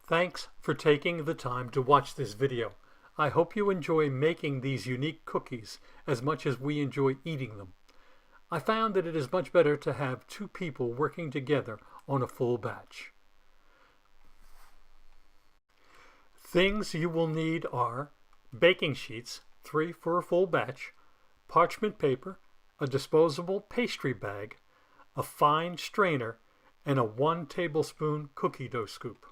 Thanks for taking the time to watch this video. I hope you enjoy making these unique cookies as much as we enjoy eating them. I found that it is much better to have two people working together on a full batch. Things you will need are baking sheets, 3 for a full batch, parchment paper, a disposable pastry bag, a fine strainer, and a 1 tablespoon cookie dough scoop.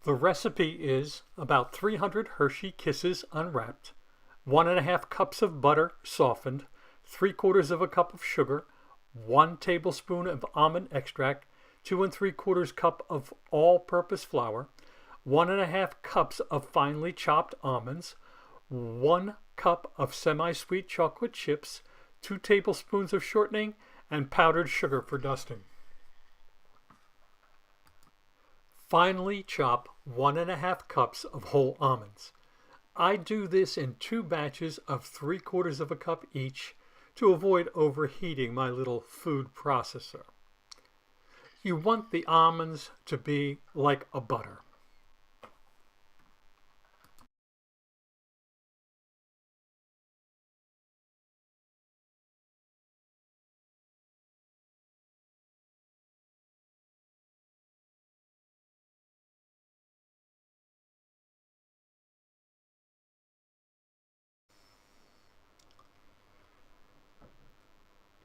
The recipe is about 300 Hershey Kisses unwrapped, 1½ cups of butter softened, 3/4 of a cup of sugar, 1 tablespoon of almond extract, 2 3/4 cup of all-purpose flour, 1½ cups of finely chopped almonds, 1 cup of semi-sweet chocolate chips, 2 tablespoons of shortening, and powdered sugar for dusting. Finely chop 1½ cups of whole almonds. I do this in 2 batches of 3/4 of a cup each to avoid overheating my little food processor. You want the almonds to be like a butter.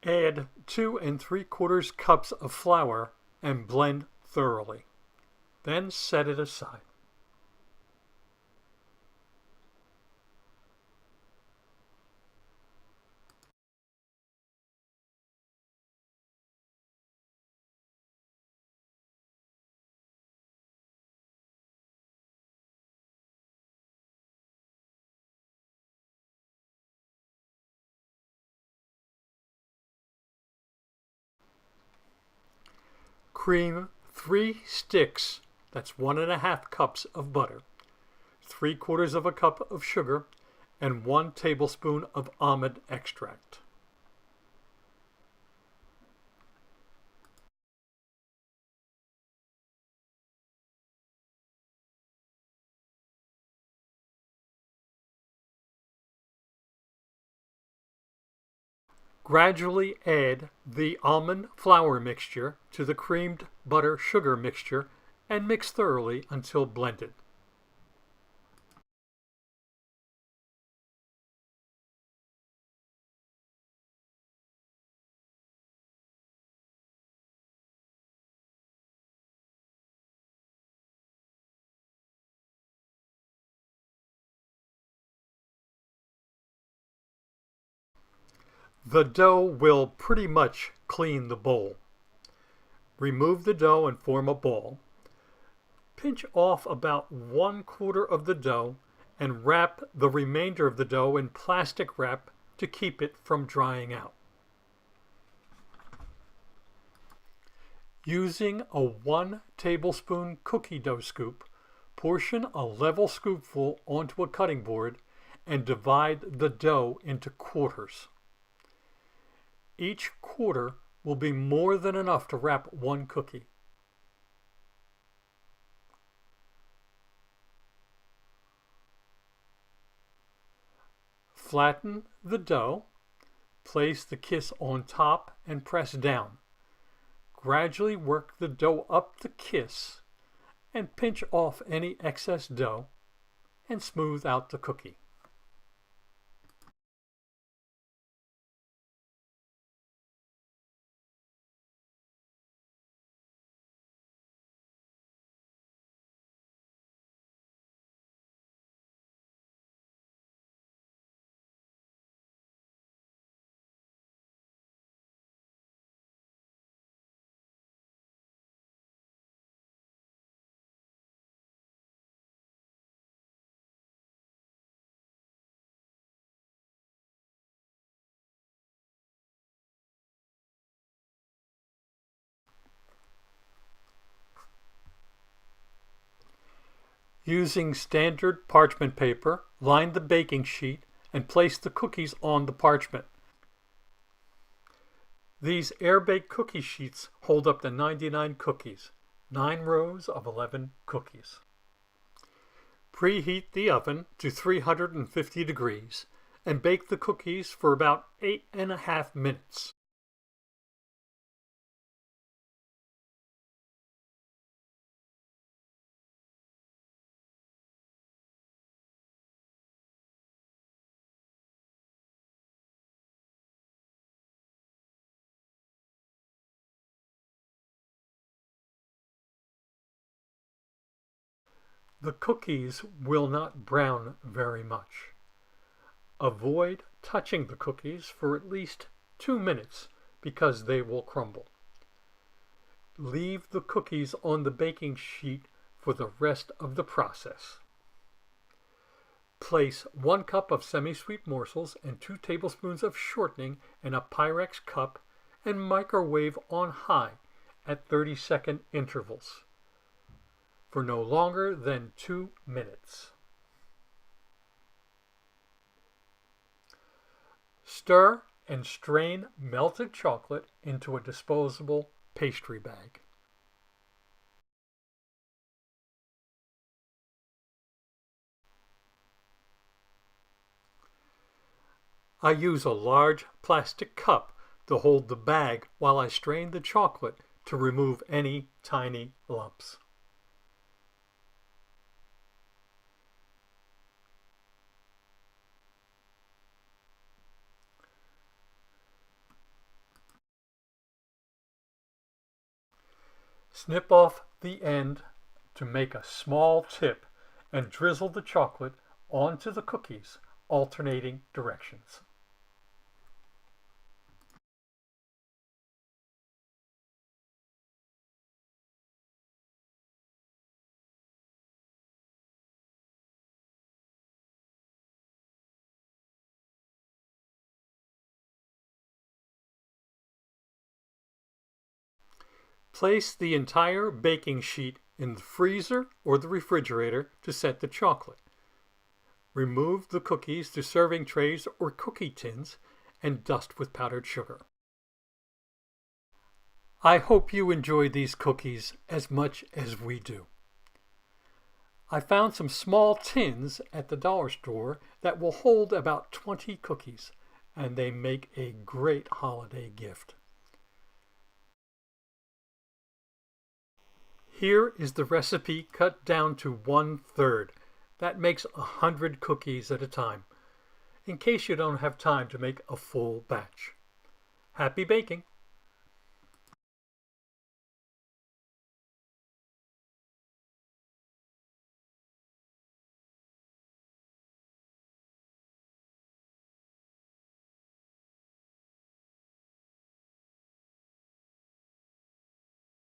Add 2 3/4 cups of flour and blend thoroughly. Then set it aside. Cream 3 sticks, that's 1½ cups of butter, 3/4 of a cup of sugar, and 1 tablespoon of almond extract. Gradually add the almond flour mixture to the creamed butter sugar mixture and mix thoroughly until blended. The dough will pretty much clean the bowl. Remove the dough and form a ball. Pinch off about 1/4 of the dough and wrap the remainder of the dough in plastic wrap to keep it from drying out. Using a 1 tablespoon cookie dough scoop, portion a level scoopful onto a cutting board and divide the dough into quarters. Each quarter will be more than enough to wrap 1 cookie. Flatten the dough, place the kiss on top and press down. Gradually work the dough up the kiss and pinch off any excess dough and smooth out the cookie. Using standard parchment paper, line the baking sheet and place the cookies on the parchment. These air-baked cookie sheets hold up to 99 cookies. 9 rows of 11 cookies. Preheat the oven to 350 degrees and bake the cookies for about 8.5 minutes. The cookies will not brown very much. Avoid touching the cookies for at least 2 minutes because they will crumble. Leave the cookies on the baking sheet for the rest of the process. Place 1 cup of semi-sweet morsels and 2 tablespoons of shortening in a Pyrex cup and microwave on high at 30-second intervals for no longer than 2 minutes. Stir and strain melted chocolate into a disposable pastry bag. I use a large plastic cup to hold the bag while I strain the chocolate to remove any tiny lumps. Snip off the end to make a small tip and drizzle the chocolate onto the cookies, alternating directions. Place the entire baking sheet in the freezer or the refrigerator to set the chocolate. Remove the cookies to serving trays or cookie tins and dust with powdered sugar. I hope you enjoy these cookies as much as we do. I found some small tins at the dollar store that will hold about 20 cookies, and they make a great holiday gift. Here is the recipe cut down to 1/3. That makes 100 cookies at a time, in case you don't have time to make a full batch. Happy baking!